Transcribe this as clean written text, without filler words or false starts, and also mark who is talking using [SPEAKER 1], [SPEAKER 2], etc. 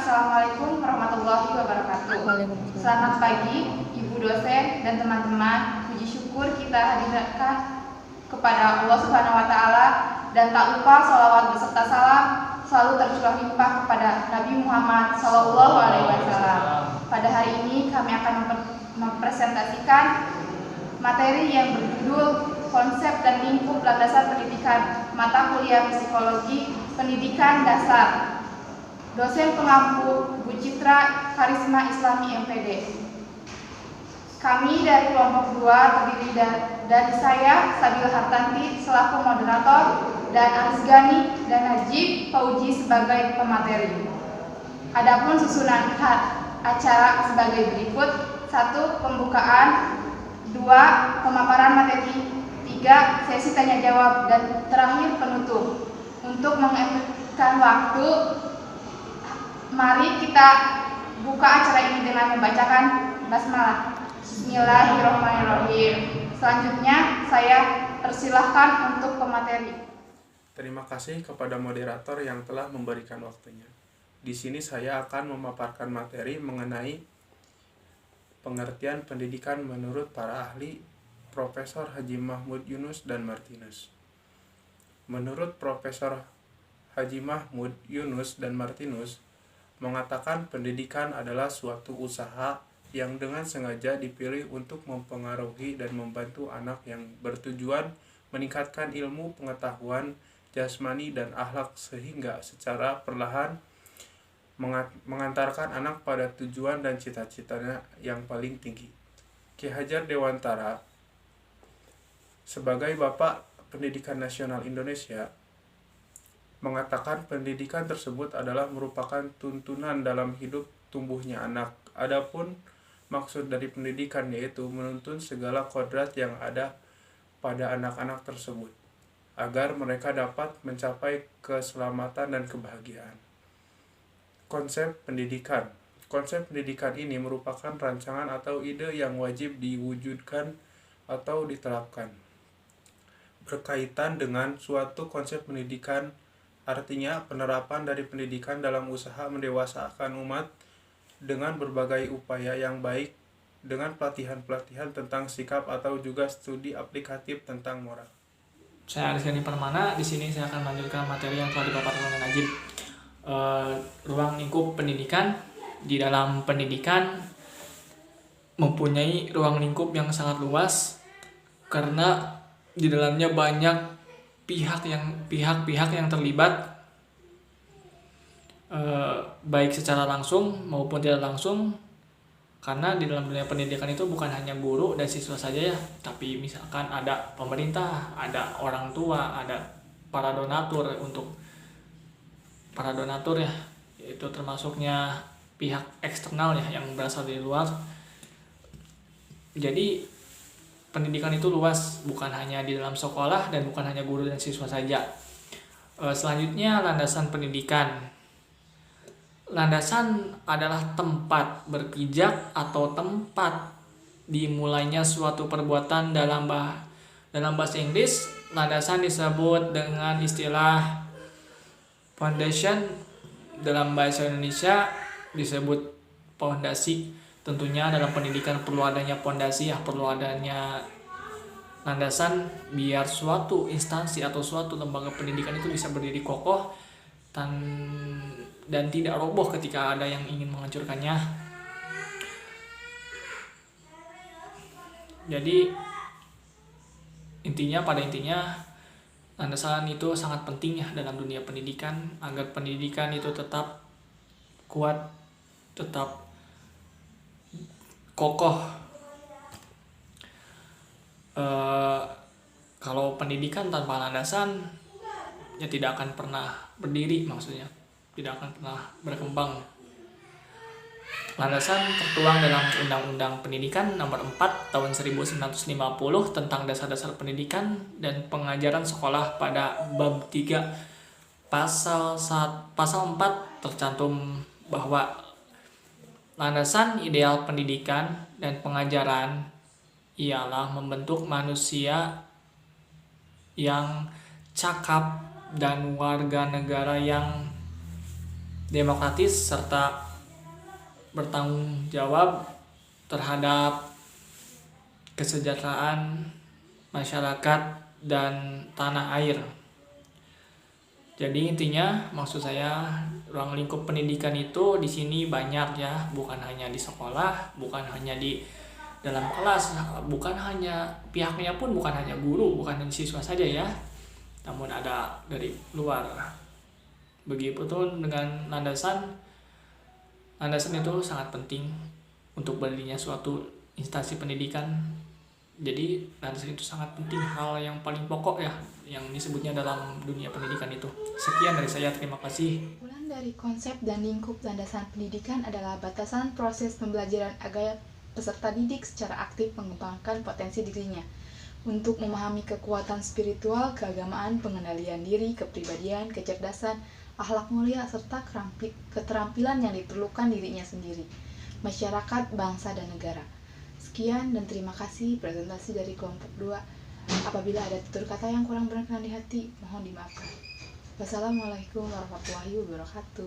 [SPEAKER 1] Assalamualaikum warahmatullahi wabarakatuh. Selamat pagi, Ibu dosen dan teman-teman. Puji syukur kita hadirkan kepada Allah Subhanahu wa Ta'ala, dan tak lupa sholawat beserta salam selalu tercurah limpah kepada Nabi Muhammad SAW. Pada hari ini kami akan mempresentasikan materi yang berjudul Konsep dan Lingkup Landasan Pendidikan Mata Kuliah Psikologi Pendidikan Dasar. Dosen pengampu Bu Citra Karisma Islami MPD. Kami dari kelompok 2 terdiri dari saya, Sabil Hartanti selaku moderator, dan Aris Gani dan Najib Fauji sebagai pemateri. Adapun susunan acara sebagai berikut: 1. Pembukaan, 2. Pemaparan materi, 3. Sesi tanya jawab, dan terakhir penutup. Untuk mengefektifkan waktu, mari kita buka acara ini dengan membacakan basmalah. Bismillahirrahmanirrahim. Selanjutnya saya persilahkan untuk pemateri.
[SPEAKER 2] Terima kasih kepada moderator yang telah memberikan waktunya. Di sini saya akan memaparkan materi mengenai pengertian pendidikan menurut para ahli Profesor Haji Mahmud Yunus dan Martinus. Menurut Profesor Haji Mahmud Yunus dan Martinus, mengatakan pendidikan adalah suatu usaha yang dengan sengaja dipilih untuk mempengaruhi dan membantu anak yang bertujuan meningkatkan ilmu pengetahuan jasmani dan akhlak sehingga secara perlahan mengantarkan anak pada tujuan dan cita-citanya yang paling tinggi. Ki Hajar Dewantara sebagai Bapak Pendidikan Nasional Indonesia mengatakan pendidikan tersebut adalah merupakan tuntunan dalam hidup tumbuhnya anak. Adapun maksud dari pendidikan yaitu menuntun segala kodrat yang ada pada anak-anak tersebut agar mereka dapat mencapai keselamatan dan kebahagiaan. Konsep pendidikan. Konsep pendidikan ini merupakan rancangan atau ide yang wajib diwujudkan atau diterapkan. Berkaitan dengan suatu konsep pendidikan, artinya penerapan dari pendidikan dalam usaha mendewasakan umat dengan berbagai upaya yang baik, dengan pelatihan-pelatihan tentang sikap atau juga studi aplikatif tentang moral.
[SPEAKER 3] Saya Aris Gani Permana. Di sini saya akan melanjutkan materi yang telah dipaparkan oleh Najib. Ruang lingkup pendidikan. Di dalam pendidikan mempunyai ruang lingkup yang sangat luas karena di dalamnya banyak pihak-pihak yang terlibat, baik secara langsung maupun tidak langsung, karena di dalam dunia pendidikan itu bukan hanya guru dan siswa saja ya, tapi misalkan ada pemerintah, ada orang tua, ada para donatur. Untuk para donatur ya, itu termasuknya pihak eksternal ya yang berasal dari luar. Jadi pendidikan itu luas, bukan hanya di dalam sekolah dan bukan hanya guru dan siswa saja. Selanjutnya, landasan pendidikan. Landasan adalah tempat berpijak atau tempat dimulainya suatu perbuatan. Dalam bahasa Inggris, landasan disebut dengan istilah foundation. Dalam bahasa Indonesia disebut pondasi. Tentunya dalam pendidikan perlu adanya pondasi ya, perlu adanya landasan biar suatu instansi atau suatu lembaga pendidikan itu bisa berdiri kokoh dan tidak roboh ketika ada yang ingin menghancurkannya. Jadi pada intinya landasan itu sangat penting ya dalam dunia pendidikan agar pendidikan itu tetap kuat, tetap kokoh. Kalau pendidikan tanpa landasan ya tidak akan pernah berdiri, maksudnya tidak akan pernah berkembang. Landasan tertuang dalam Undang-Undang Pendidikan Nomor 4 Tahun 1950 tentang dasar-dasar pendidikan dan pengajaran sekolah. Pada bab 3 pasal 4 tercantum bahwa landasan ideal pendidikan dan pengajaran ialah membentuk manusia yang cakap dan warga negara yang demokratis, serta bertanggung jawab terhadap kesejahteraan masyarakat dan tanah air. Jadi intinya maksud saya ruang lingkup pendidikan itu di sini banyak ya, bukan hanya di sekolah, bukan hanya di dalam kelas, bukan hanya pihaknya pun bukan hanya guru, bukan hanya siswa saja ya, namun ada dari luar. Begitupun dengan landasan itu sangat penting untuk berdirinya suatu instansi pendidikan. Jadi landasan itu sangat penting, hal yang paling pokok ya yang disebutnya dalam dunia pendidikan itu. Sekian dari saya, terima kasih.
[SPEAKER 1] Kesimpulan dari konsep dan lingkup landasan pendidikan adalah batasan proses pembelajaran agar peserta didik secara aktif mengembangkan potensi dirinya untuk memahami kekuatan spiritual, keagamaan, pengendalian diri, kepribadian, kecerdasan, akhlak mulia, serta keterampilan yang diperlukan dirinya sendiri, masyarakat, bangsa, dan negara. Sekian dan terima kasih presentasi dari kelompok 2. Apabila ada tutur kata yang kurang berkenan di hati, mohon dimaafkan. Wassalamualaikum warahmatullahi wabarakatuh.